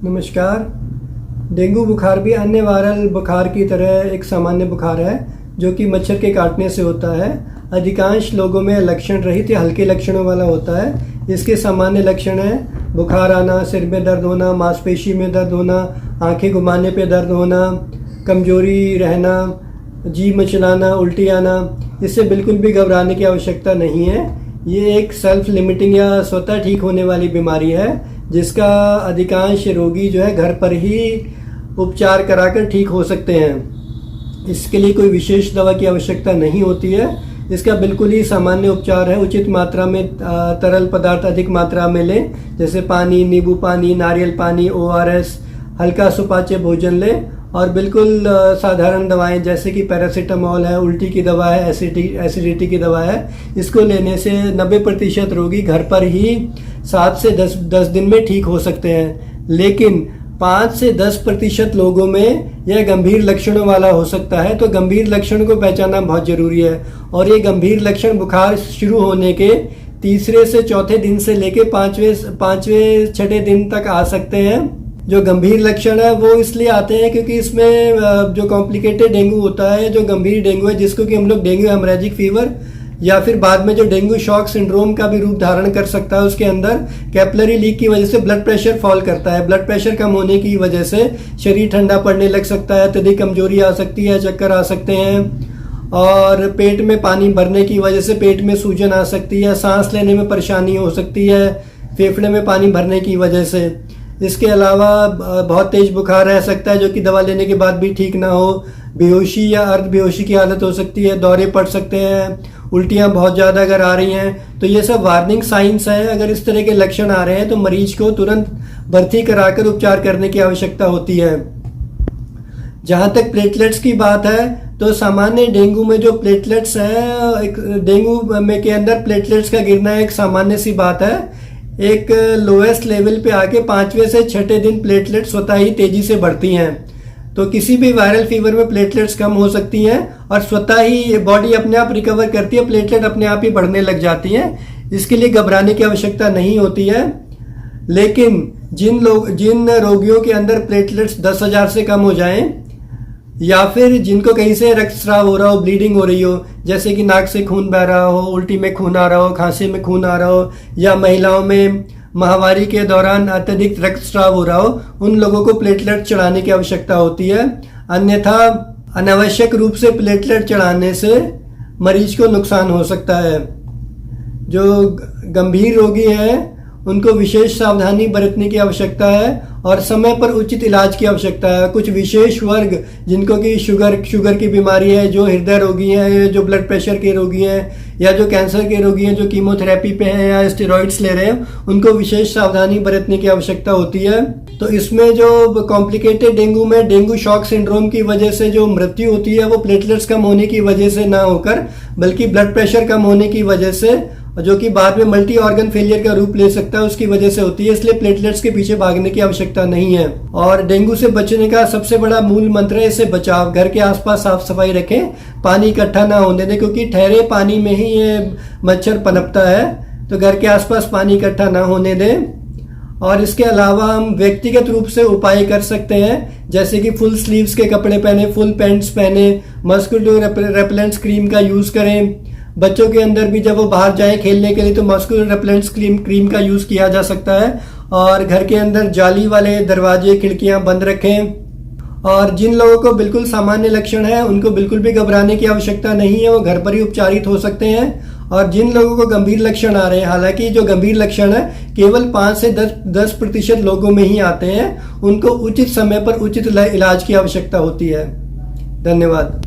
नमस्कार। डेंगू बुखार भी अन्य वायरल बुखार की तरह एक सामान्य बुखार है जो कि मच्छर के काटने से होता है। अधिकांश लोगों में लक्षण रहित या हल्के लक्षणों वाला होता है। इसके सामान्य लक्षण हैं बुखार आना, सिर में दर्द होना, मांसपेशी में दर्द होना, आंखें घुमाने पे दर्द होना, कमजोरी रहना, जी मचलाना, उल्टी आना। इससे बिल्कुल भी घबराने की आवश्यकता नहीं है। ये एक सेल्फ लिमिटिंग या स्वतः ठीक होने वाली बीमारी है जिसका अधिकांश रोगी जो है घर पर ही उपचार कराकर ठीक हो सकते हैं। इसके लिए कोई विशेष दवा की आवश्यकता नहीं होती है। इसका बिल्कुल ही सामान्य उपचार है। उचित मात्रा में तरल पदार्थ अधिक मात्रा में लें, जैसे पानी, नींबू पानी, नारियल पानी, ORS, हल्का सुपाच्य भोजन लें और बिल्कुल साधारण दवाएं जैसे कि पैरासीटामोल है, उल्टी की दवा है, एसिडिटी की दवा है। इसको लेने से 90% रोगी घर पर ही 7 से 10 दिन में ठीक हो सकते हैं। लेकिन 5 से 10% लोगों में यह गंभीर लक्षणों वाला हो सकता है। तो गंभीर लक्षण को पहचानना बहुत जरूरी है। और ये गंभीर लक्षण बुखार शुरू होने के तीसरे से चौथे दिन से लेके पांचवें छठे दिन तक आ सकते हैं। जो गंभीर लक्षण है वो इसलिए आते हैं क्योंकि इसमें जो कॉम्प्लिकेटेड डेंगू होता है, जो गंभीर डेंगू है जिसको कि हम लोग डेंगू हेमरेजिक फीवर या फिर बाद में जो डेंगू शॉक सिंड्रोम का भी रूप धारण कर सकता है, उसके अंदर कैपिलरी लीक की वजह से ब्लड प्रेशर फॉल करता है। ब्लड प्रेशर कम होने की वजह से शरीर ठंडा पड़ने लग सकता है, अत्यधिक कमजोरी आ सकती है, चक्कर आ सकते हैं और पेट में पानी भरने की वजह से पेट में सूजन आ सकती है, सांस लेने में परेशानी हो सकती है, फेफड़े में पानी भरने की वजह से। इसके अलावा बहुत तेज बुखार रह सकता है जो कि दवा लेने के बाद भी ठीक ना हो। बेहोशी या अर्ध बेहोशी की हालत हो सकती है, दौरे पड़ सकते हैं, उल्टियाँ बहुत ज़्यादा अगर आ रही हैं तो ये सब वार्निंग साइंस हैं। अगर इस तरह के लक्षण आ रहे हैं तो मरीज को तुरंत भर्ती कराकर उपचार करने की आवश्यकता होती है। जहाँ तक प्लेटलेट्स की बात है तो सामान्य डेंगू में जो प्लेटलेट्स हैं, डेंगू में के अंदर प्लेटलेट्स का गिरना एक सामान्य सी बात है। एक लोएस्ट लेवल पे आके 5वें से 6ठे दिन प्लेटलेट स्वतः ही तेजी से बढ़ती हैं। तो किसी भी वायरल फीवर में प्लेटलेट्स कम हो सकती हैं और स्वतः ही बॉडी अपने आप रिकवर करती है, प्लेटलेट अपने आप ही बढ़ने लग जाती हैं। इसके लिए घबराने की आवश्यकता नहीं होती है। लेकिन जिन रोगियों के अंदर प्लेटलेट्स 10,000 से कम हो जाएं या फिर जिनको कहीं से रक्तस्राव हो रहा हो, ब्लीडिंग हो रही हो, जैसे कि नाक से खून बह रहा हो, उल्टी में खून आ रहा हो, खांसी में खून आ रहा हो या महिलाओं में माहवारी के दौरान अत्यधिक रक्तस्राव हो रहा हो, उन लोगों को प्लेटलेट चढ़ाने की आवश्यकता होती है। अन्यथा अनावश्यक रूप से प्लेटलेट चढ़ाने से मरीज को नुकसान हो सकता है। जो गंभीर रोगी हैं उनको विशेष सावधानी बरतने की आवश्यकता है और समय पर उचित इलाज की आवश्यकता है। कुछ विशेष वर्ग जिनको कि शुगर की बीमारी है, जो हृदय रोगी हैं, जो ब्लड प्रेशर के रोगी हैं या जो कैंसर के रोगी हैं, जो कीमोथेरेपी पे हैं या स्टेरॉइड्स ले रहे हैं, उनको विशेष सावधानी बरतने की आवश्यकता होती है। तो इसमें जो कॉम्प्लिकेटेड डेंगू में डेंगू शॉक सिंड्रोम की वजह से जो मृत्यु होती है वो प्लेटलेट्स कम होने की वजह से ना होकर बल्कि ब्लड प्रेशर कम होने की वजह से, जो कि बाद में मल्टी ऑर्गन फेलियर का रूप ले सकता है, उसकी वजह से होती है। इसलिए प्लेटलेट्स के पीछे भागने की आवश्यकता नहीं है। और डेंगू से बचने का सबसे बड़ा मूल मंत्र है इससे बचाव। घर के आसपास साफ सफाई रखें, पानी इकट्ठा ना होने दें क्योंकि ठहरे पानी में ही ये मच्छर पनपता है। तो घर के आसपास पानी इकट्ठा ना होने दें। और इसके अलावा हम व्यक्तिगत रूप से उपाय कर सकते हैं, जैसे कि फुल स्लीव्स के कपड़े पहने, फुल पैंट्स पहने, मस्कुलो रेपेलेंट्स क्रीम का यूज करें। बच्चों के अंदर भी जब वो बाहर जाएं खेलने के लिए तो मस्कुलो रेपेलेंट्स क्रीम का यूज किया जा सकता है। और घर के अंदर जाली वाले दरवाजे खिड़कियां बंद रखें। और जिन लोगों को बिल्कुल सामान्य लक्षण है उनको बिल्कुल भी घबराने की आवश्यकता नहीं है, वो घर पर ही उपचारित हो सकते हैं। और जिन लोगों को गंभीर लक्षण आ रहे हैं, हालांकि जो गंभीर लक्षण है केवल 5 से 10% लोगों में ही आते हैं, उनको उचित समय पर उचित इलाज की आवश्यकता होती है। धन्यवाद।